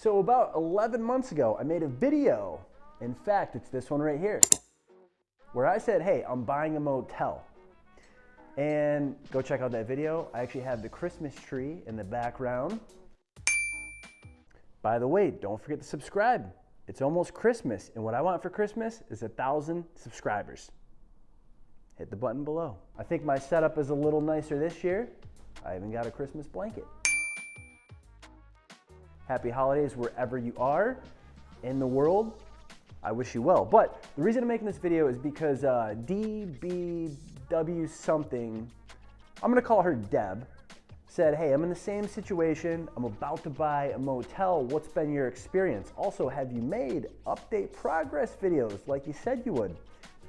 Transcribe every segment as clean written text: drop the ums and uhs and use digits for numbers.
So about 11 months ago, I made a video. In fact, it's this one right here, where I said, hey, I'm buying a motel. And go check out that video. I actually have the Christmas tree in the background. By the way, don't forget to subscribe. It's almost Christmas, and what I want for Christmas is 1,000 subscribers. Hit the button below. I think my setup is a little nicer this year. I even got a Christmas blanket. Happy holidays wherever you are in the world. I wish you well. But the reason I'm making this video is because DBW something, I'm gonna call her Deb, said, hey, I'm in the same situation. I'm about to buy a motel. What's been your experience? Also, have you made update progress videos like you said you would?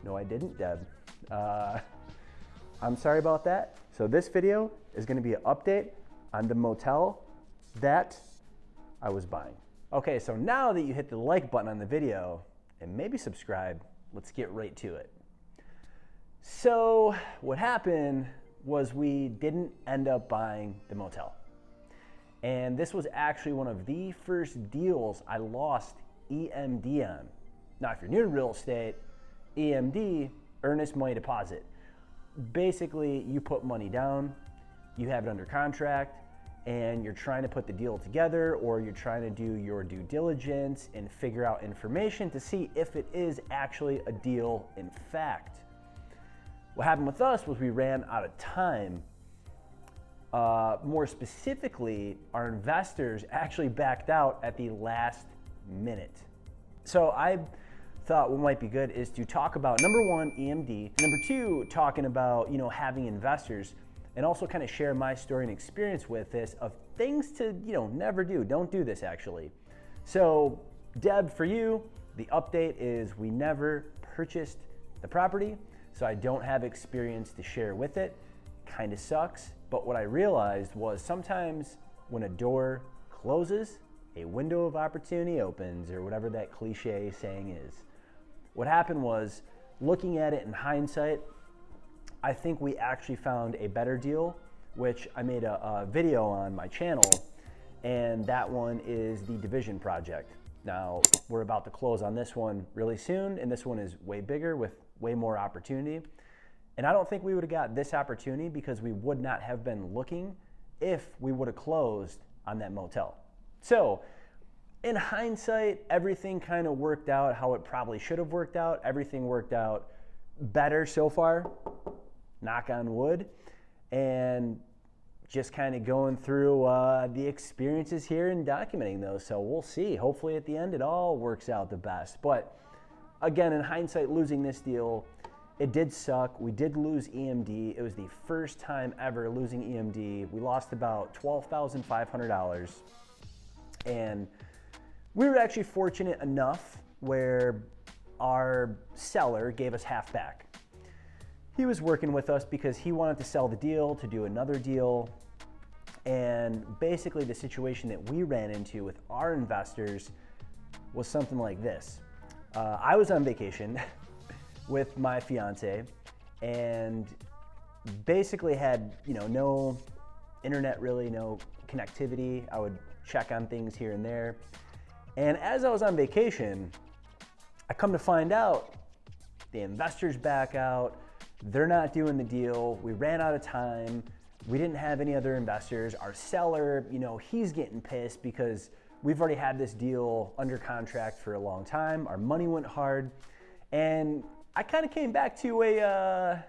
No, I didn't, Deb. I'm sorry about that. So this video is gonna be an update on the motel that I was buying. Okay, so now that you hit the like button on the video and maybe subscribe, let's get right to it. So what happened was we didn't end up buying the motel. And this was actually one of the first deals I lost EMD on. Now, if you're new to real estate, EMD, earnest money deposit. Basically, you put money down, you have it under contract, and you're trying to put the deal together, or you're trying to do your due diligence and figure out information to see if it is actually a deal in fact. What happened with us was we ran out of time. More specifically, our investors actually backed out at the last minute. So I thought what might be good is to talk about, number one, EMD, number two, talking about, having investors, and also kind of share my story and experience with this of things to, never do. Don't do this actually. So Deb, for you, the update is we never purchased the property, so I don't have experience to share with it. Kind of sucks, but what I realized was sometimes when a door closes, a window of opportunity opens, or whatever that cliche saying is. What happened was, looking at it in hindsight, I think we actually found a better deal, which I made a video on my channel, and that one is the Division project. Now, we're about to close on this one really soon, and this one is way bigger with way more opportunity. And I don't think we would have got this opportunity because we would not have been looking if we would have closed on that motel. So, in hindsight, everything kind of worked out how it probably should have worked out. Everything worked out better so far. Knock on wood, and just kind of going through the experiences here and documenting those. So we'll see. Hopefully at the end it all works out the best. But again, in hindsight, losing this deal, it did suck. We did lose EMD. It was the first time ever losing EMD. We lost about $12,500. And we were actually fortunate enough where our seller gave us half back. He was working with us because he wanted to sell the deal to do another deal. And basically the situation that we ran into with our investors was something like this. I was on vacation with my fiance and basically had, no internet really, no connectivity. I would check on things here and there. And as I was on vacation, I come to find out the investors back out. They're not doing the deal. We ran out of time. We didn't have any other investors. Our seller, he's getting pissed because we've already had this deal under contract for a long time. Our money went hard. And I kind of came back to a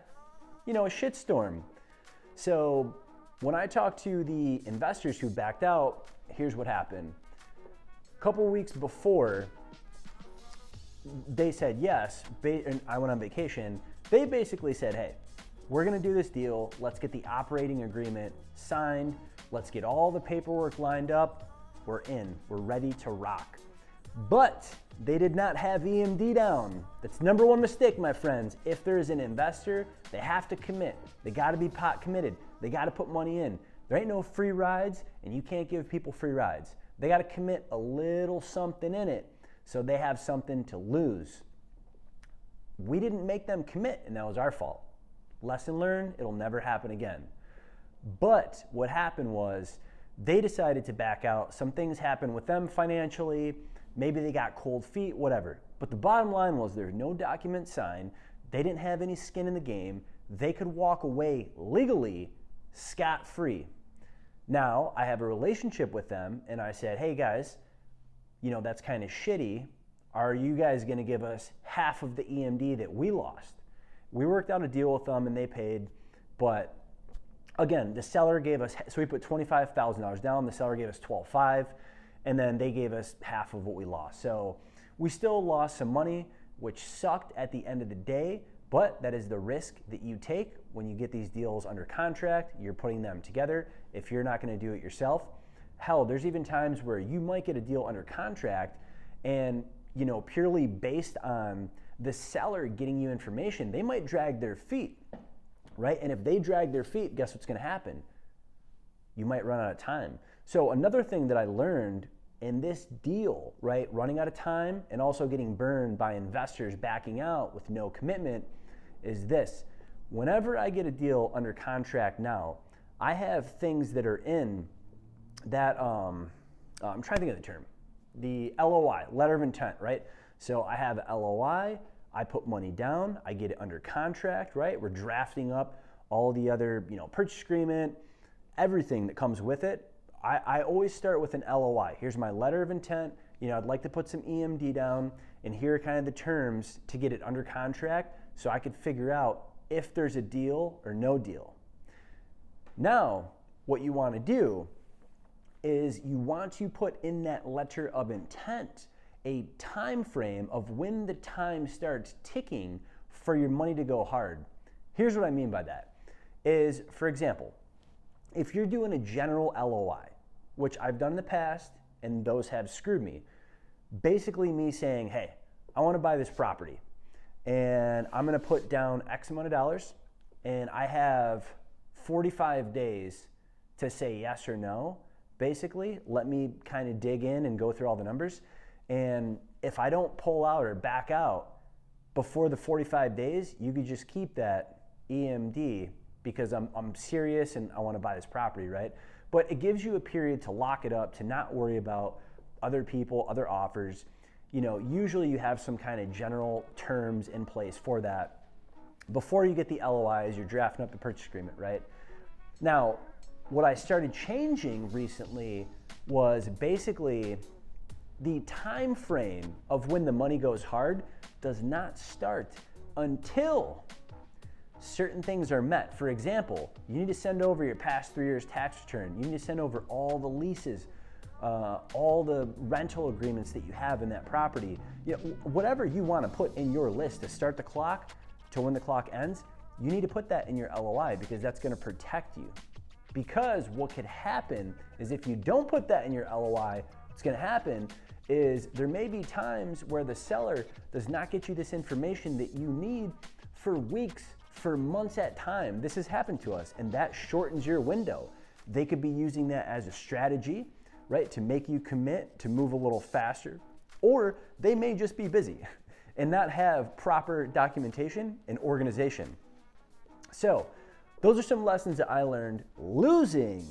shitstorm. So when I talked to the investors who backed out, here's what happened. A couple weeks before, they said yes, and I went on vacation. They basically said, hey, we're gonna do this deal. Let's get the operating agreement signed. Let's get all the paperwork lined up. We're in, we're ready to rock. But they did not have EMD down. That's number one mistake, my friends. If there is an investor, they have to commit. They gotta be pot committed. They gotta put money in. There ain't no free rides, and you can't give people free rides. They gotta commit a little something in it so they have something to lose. We didn't make them commit, and that was our fault. Lesson learned, it'll never happen again. But what happened was They decided to back out. Some things happened with them financially. Maybe they got cold feet, whatever. But the bottom line was there's no document signed. They didn't have any skin in the game. They could walk away legally scot-free. Now, I have a relationship with them, and I said, hey guys, you know, that's kind of shitty. Are you guys gonna give us half of the EMD that we lost? We worked out a deal with them and they paid, but again, the seller gave us, so we put $25,000 down, the seller gave us $12,500, and then they gave us half of what we lost. So we still lost some money, which sucked at the end of the day, but that is the risk that you take when you get these deals under contract. You're putting them together if you're not gonna do it yourself. Hell, there's even times where you might get a deal under contract and, you know, purely based on the seller getting you information, they might drag their feet, right? And if they drag their feet, guess what's gonna happen? You might run out of time. So another thing that I learned in this deal, right, running out of time and also getting burned by investors backing out with no commitment is this. Whenever I get a deal under contract now, I have things that are in that, I'm trying to think of the term, the LOI, letter of intent, right? So I have LOI, I put money down, I get it under contract, right? We're drafting up all the other, you know, purchase agreement, everything that comes with it. I always start with an LOI. Here's my letter of intent. You know, I'd like to put some EMD down, and here are kind of the terms to get it under contract so I could figure out if there's a deal or no deal. Now, what you want to do is you want to put in that letter of intent a time frame of when the time starts ticking for your money to go hard. Here's what I mean by that is, for example, if you're doing a general LOI, which I've done in the past and those have screwed me, basically me saying, hey, I want to buy this property and I'm going to put down X amount of dollars and I have 45 days to say yes or no. Basically, let me kind of dig in and go through all the numbers. And if I don't pull out or back out before the 45 days, you could just keep that EMD because I'm serious and I want to buy this property, right? But it gives you a period to lock it up, to not worry about other people, other offers. You know, usually you have some kind of general terms in place for that. Before you get the LOIs, you're drafting up the purchase agreement, right? Now, what I started changing recently was basically the time frame of when the money goes hard does not start until certain things are met. For example, you need to send over your past 3 years tax return. You need to send over all the leases, all the rental agreements that you have in that property. You know, whatever you want to put in your list to start the clock to when the clock ends, you need to put that in your LOI because that's going to protect you. Because what could happen is if you don't put that in your LOI, what's going to happen is there may be times where the seller does not get you this information that you need for weeks, for months at time. This has happened to us, and that shortens your window. They could be using that as a strategy, right, to make you commit, to move a little faster, or they may just be busy and not have proper documentation and organization. So those are some lessons that I learned losing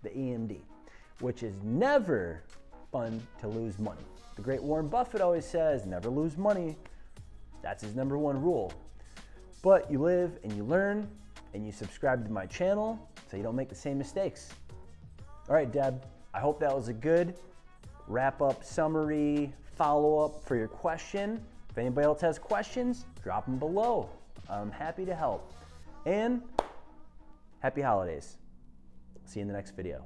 the EMD, which is never fun to lose money. The great Warren Buffett always says, never lose money. That's his number one rule. But you live and you learn and you subscribe to my channel so you don't make the same mistakes. All right, Deb, I hope that was a good wrap-up summary, follow-up for your question. If anybody else has questions, drop them below. I'm happy to help. And happy holidays. See you in the next video.